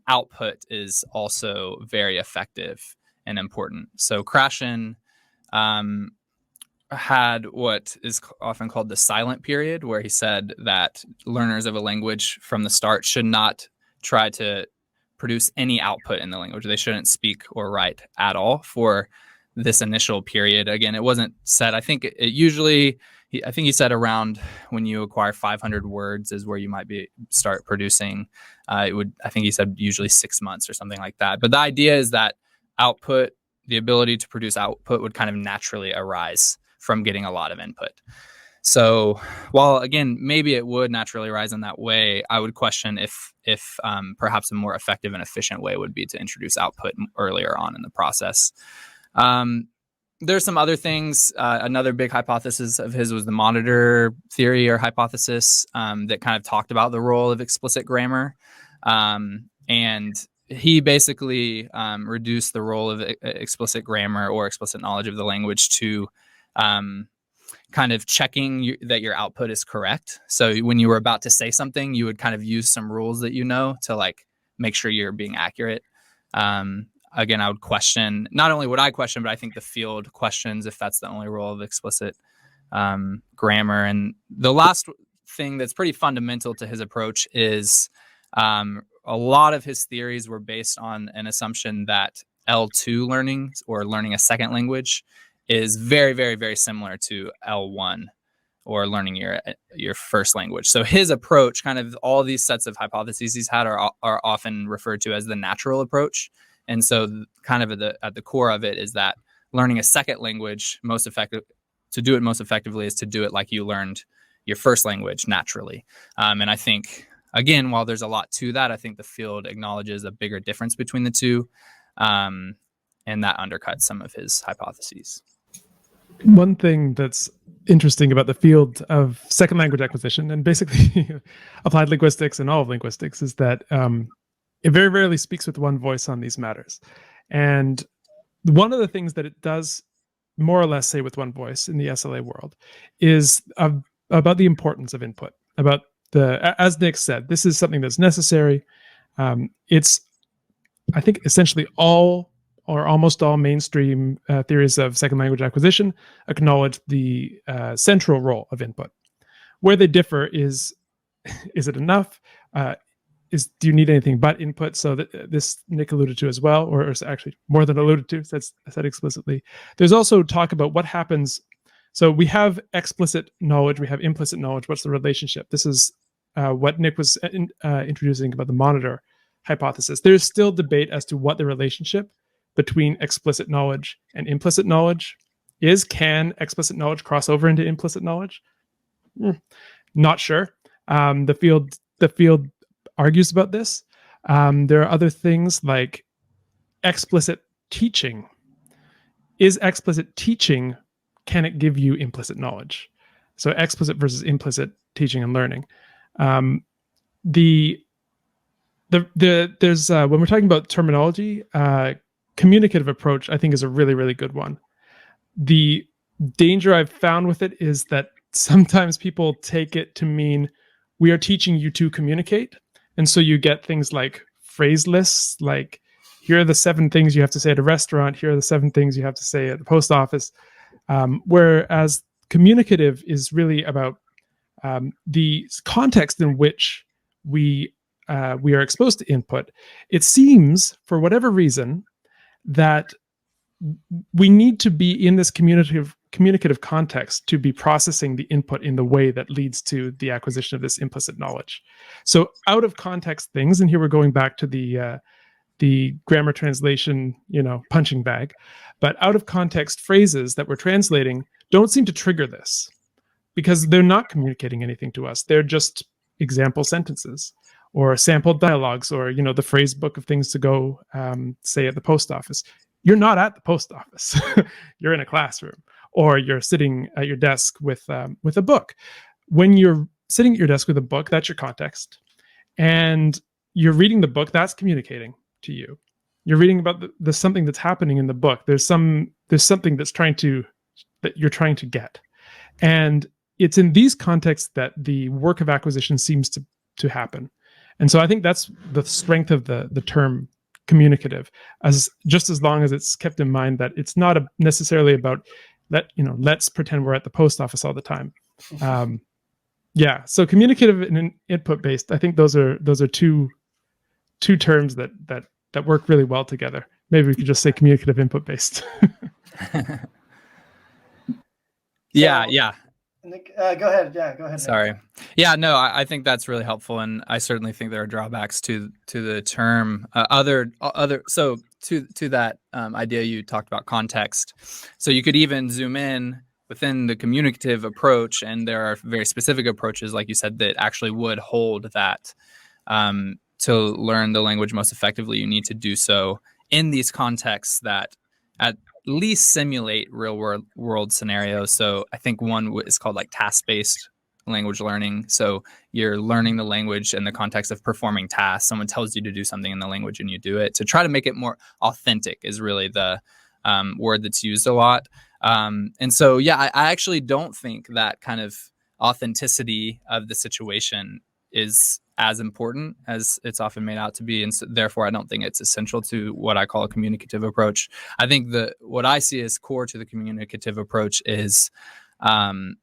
output is also very effective and important. So Krashen had what is often called the silent period, where he said that learners of a language from the start should not try to produce any output in the language. They shouldn't speak or write at all for this initial period. Again, it wasn't set. I think he said around when you acquire 500 words is where you might start producing. I think he said usually 6 months or something like that. But the idea is that output, the ability to produce output, would kind of naturally arise from getting a lot of input. So while, again, maybe it would naturally rise in that way, I would question if perhaps a more effective and efficient way would be to introduce output earlier on in the process. There's some other things. Another big hypothesis of his was the monitor theory or hypothesis that kind of talked about the role of explicit grammar. And he basically reduced the role of explicit grammar or explicit knowledge of the language to kind of checking that your output is correct. So when you were about to say something, you would kind of use some rules that to like make sure you're being accurate. Again, I would question, not only would I question, but I think the field questions if that's the only role of explicit grammar. And the last thing that's pretty fundamental to his approach is a lot of his theories were based on an assumption that L2 learning, or learning a second language, is very, very, very similar to L1, or learning your first language. So his approach, kind of all these sets of hypotheses he's had, are often referred to as the natural approach. And so kind of at the core of it is that learning a second language to do it most effectively is to do it like you learned your first language naturally. And I think, again, while there's a lot to that, I think the field acknowledges a bigger difference between the two. And that undercuts some of his hypotheses. One thing that's interesting about the field of second language acquisition, and basically applied linguistics and all of linguistics, is that it very rarely speaks with one voice on these matters. And one of the things that it does more or less say with one voice in the SLA world is about the importance of input. About as Nick said, this is something that's necessary. It's, I think, essentially all or almost all mainstream theories of second language acquisition acknowledge the central role of input. Where they differ is it enough? Do you need anything but input? So that this Nick alluded to as well, or actually more than alluded to, said explicitly. There's also talk about what happens. So we have explicit knowledge, we have implicit knowledge. What's the relationship? This is what Nick was introducing about the monitor hypothesis. There's still debate as to what the relationship between explicit knowledge and implicit knowledge is. Can explicit knowledge cross over into implicit knowledge? Not sure. The field argues about this. There are other things like explicit teaching. Is explicit teaching, can it give you implicit knowledge? So explicit versus implicit teaching and learning. There's when we're talking about terminology, communicative approach, I think, is a really, really good one. The danger I've found with it is that sometimes people take it to mean we are teaching you to communicate. And so you get things like phrase lists, like here are the 7 things you have to say at a restaurant, here are the 7 things you have to say at the post office. Whereas communicative is really about the context in which we are exposed to input. It seems, for whatever reason, that we need to be in this communicative context to be processing the input in the way that leads to the acquisition of this implicit knowledge. So out of context things, and here we're going back to the grammar translation, punching bag, but out of context phrases that we're translating don't seem to trigger this because they're not communicating anything to us. They're just example sentences or sampled dialogues or, the phrase book of things to go say at the post office. You're not at the post office. You're in a classroom, or you're sitting at your desk with a book. When you're sitting at your desk with a book, that's your context. And you're reading the book, that's communicating to you. You're reading about the something that's happening in the book. There's something that you're trying to get. And it's in these contexts that the work of acquisition seems to happen. And so I think that's the strength of the term communicative, as long as it's kept in mind that it's not necessarily about let's pretend we're at the post office all the time. So communicative and input based, I think those are two terms that work really well together. Maybe we could just say communicative input based. Yeah. Nick, go ahead. Yeah, go ahead. Sorry. Yeah, no, I think that's really helpful, and I certainly think there are drawbacks to the term. So to that idea you talked about context. So you could even zoom in within the communicative approach, and there are very specific approaches, like you said, that actually would hold that to learn the language most effectively, you need to do so in these contexts that at least simulate real world scenarios. So I think one is called like task-based language learning. So you're learning the language in the context of performing tasks. Someone tells you to do something in the language and you do it. To try to make it more authentic is really the word that's used a lot. And so, I actually don't think that kind of authenticity of the situation is as important as it's often made out to be. And so, therefore, I don't think it's essential to what I call a communicative approach. I think what I see as core to the communicative approach is the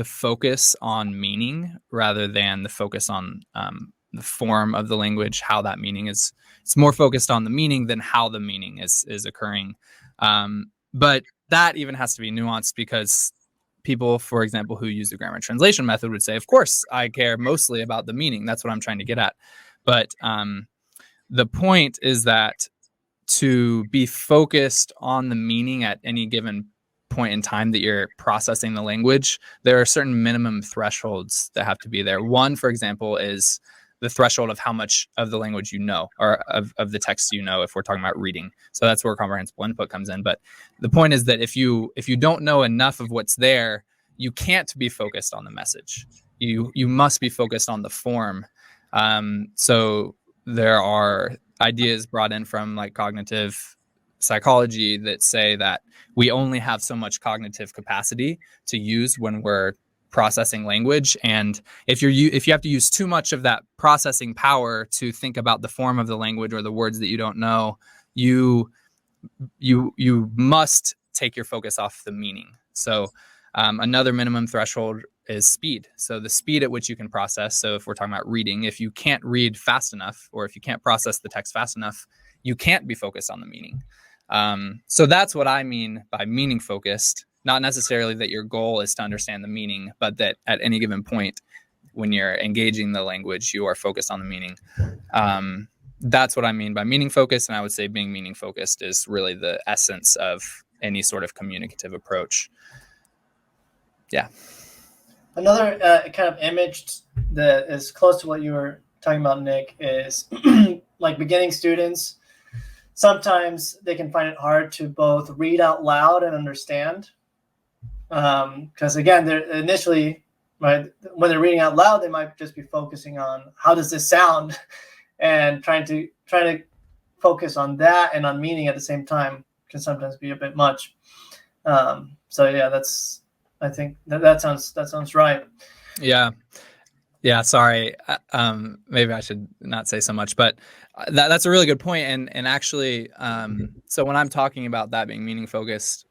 focus on meaning rather than the focus on the form of the language, how that meaning is. It's more focused on the meaning than how the meaning is occurring. But that even has to be nuanced because people, for example, who use the grammar translation method would say, of course, I care mostly about the meaning. That's what I'm trying to get at. But the point is that to be focused on the meaning at any given point in time that you're processing the language, there are certain minimum thresholds that have to be there. One, for example, is the threshold of how much of the language you know, or of the text you know, if we're talking about reading. So that's where comprehensible input comes in. But the point is that if you don't know enough of what's there, you can't be focused on the message. You must be focused on the form. So there are ideas brought in from like cognitive psychology that say that we only have so much cognitive capacity to use when we're processing language, and if you have to use too much of that processing power to think about the form of the language or the words that you don't know, you must take your focus off the meaning. So another minimum threshold is speed. So the speed at which you can process. So if we're talking about reading, if you can't read fast enough, or if you can't process the text fast enough, you can't be focused on the meaning. So that's what I mean by meaning focused. Not necessarily that your goal is to understand the meaning, but that at any given point when you're engaging the language, you are focused on the meaning. That's what I mean by meaning focused. And I would say being meaning focused is really the essence of any sort of communicative approach. Yeah. Another kind of image that is close to what you were talking about, Nick, is like beginning students. Sometimes they can find it hard to both read out loud and understand. Because again, they're initially, right, when they're reading out loud, they might just be focusing on how does this sound, and trying to focus on that and on meaning at the same time can sometimes be a bit much. So yeah, I think that sounds right. Yeah. Sorry. Maybe I should not say so much, but that's a really good point. And actually, so when I'm talking about that being meaning focused,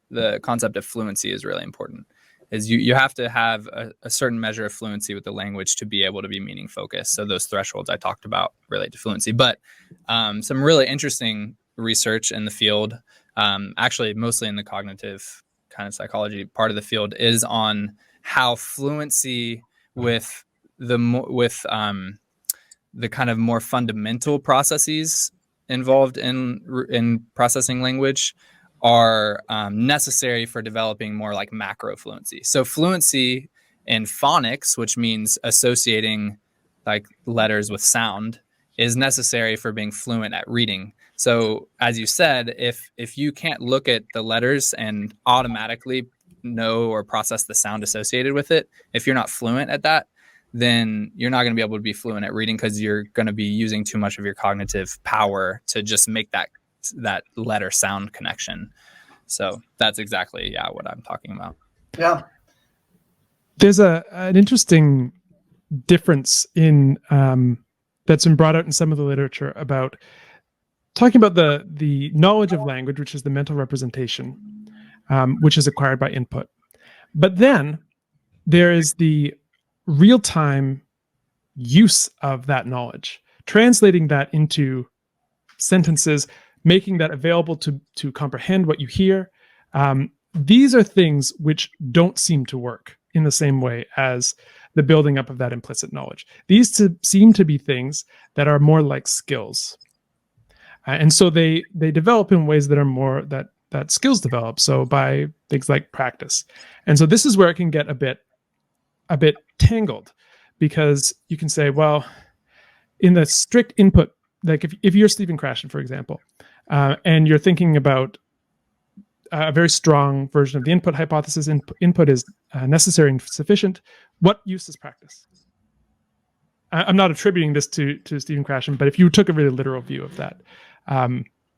the concept of fluency is really important. Is you have to have a certain measure of fluency with the language to be able to be meaning focused. So those thresholds I talked about relate to fluency. But some really interesting research in the field, actually mostly in the cognitive kind of psychology part of the field, is on how fluency with the kind of more fundamental processes involved in processing language are necessary for developing more like macro fluency. So fluency in phonics, which means associating like letters with sound, is necessary for being fluent at reading. So as you said, if you can't look at the letters and automatically know or process the sound associated with it, if you're not fluent at that, then you're not going to be able to be fluent at reading, because you're going to be using too much of your cognitive power to just make that letter sound connection. So that's exactly what I'm talking about. Yeah. There's an interesting difference in that's been brought out in some of the literature about talking about the knowledge of language, which is the mental representation, which is acquired by input. But then there is the real-time use of that knowledge, translating that into sentences, making that available to comprehend what you hear. These are things which don't seem to work in the same way as the building up of that implicit knowledge. These seem to be things that are more like skills. And so they develop in ways that are more that skills develop, so by things like practice. And so this is where it can get a bit tangled, because you can say, well, in the strict input, like if you're Stephen Krashen, for example, and you're thinking about a very strong version of the input hypothesis, input is necessary and sufficient, what use is practice? I'm not attributing this to Stephen Krashen, but if you took a really literal view of that,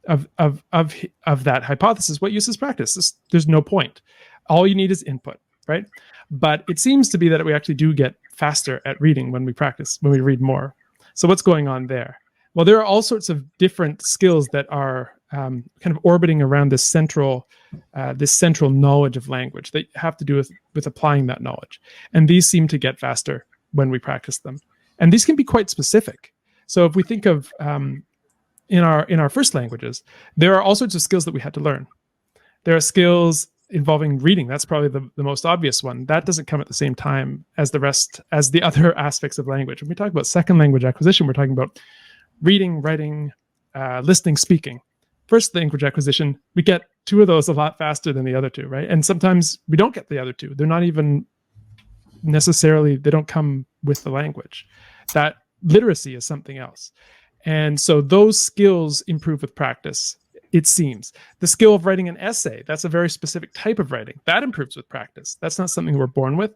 of that hypothesis, what use is practice? There's no point. All you need is input, right? But it seems to be that we actually do get faster at reading when we practice, when we read more. So what's going on there? Well, there are all sorts of different skills that are kind of orbiting around this central knowledge of language that have to do with applying that knowledge. And these seem to get faster when we practice them. And these can be quite specific. So if we think of in our first languages, there are all sorts of skills that we had to learn. There are skills involving reading. That's probably the most obvious one. That doesn't come at the same time as the other aspects of language. When we talk about second language acquisition, we're talking about reading, writing, listening, speaking. First language acquisition, we get two of those a lot faster than the other two, right? And sometimes we don't get the other two. They're not even necessarily, they don't come with the language. That literacy is something else. And so those skills improve with practice, it seems. The skill of writing an essay, that's a very specific type of writing. That improves with practice. That's not something we're born with.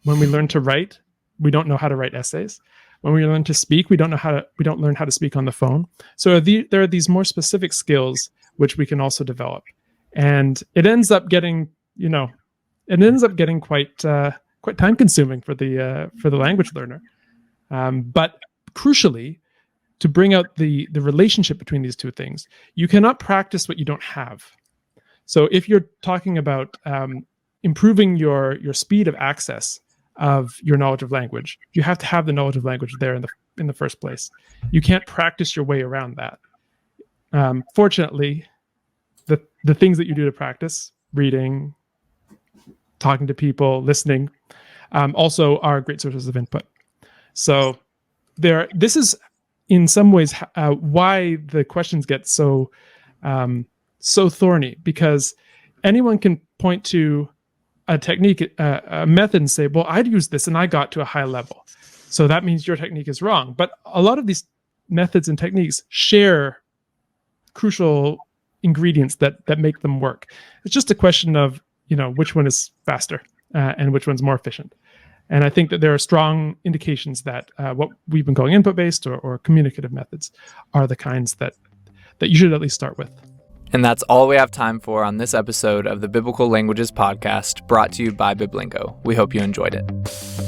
When we learn to write, we don't know how to write essays. When we learn to speak, we don't learn how to speak on the phone. So there are these more specific skills which we can also develop. And it ends up getting, quite time consuming for the language learner. But crucially, to bring out the relationship between these two things, you cannot practice what you don't have. So if you're talking about improving your speed of access of your knowledge of language, you have to have the knowledge of language there in the first place. You can't practice your way around that. Fortunately, the things that you do to practice, reading, talking to people, listening, also are great sources of input. So this is in some ways why the questions get so thorny, because anyone can point to a technique, a method, and say, well, I'd use this and I got to a high level, so that means your technique is wrong. But a lot of these methods and techniques share crucial ingredients that make them work. It's just a question of which one is faster and which one's more efficient. And I think that there are strong indications that what we've been calling input-based or communicative methods are the kinds that you should at least start with. And that's all we have time for on this episode of the Biblical Languages Podcast, brought to you by Biblingo. We hope you enjoyed it.